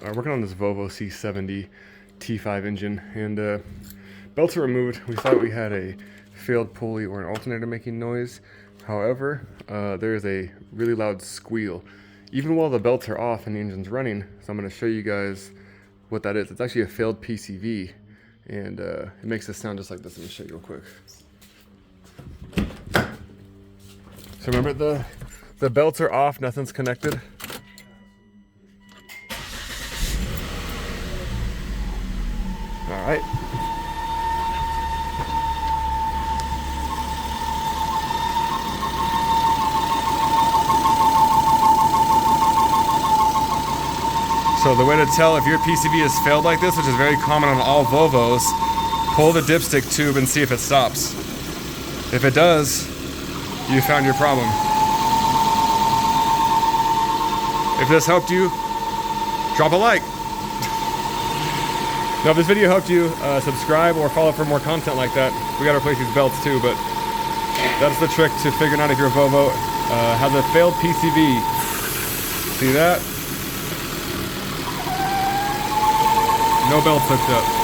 Working on this Volvo C70 T5 engine, and belts are removed. We thought we had a failed pulley or an alternator making noise. However, there is a really loud squeal, even while the belts are off and the engine's running. So I'm going to show you guys what that is. It's actually a failed PCV, and it makes this sound just like this. Let me show you real quick. So remember, the belts are off, nothing's connected. All right. So the way to tell if your PCV has failed like this, which is very common on all Volvos, pull the dipstick tube and see if it stops. If it does, you found your problem. If this helped you, drop a like. Now, if this video helped you, subscribe or follow for more content like that. We gotta replace these belts too, but that's the trick to figuring out if your Volvo has a failed PCV. See that? No belts hooked up.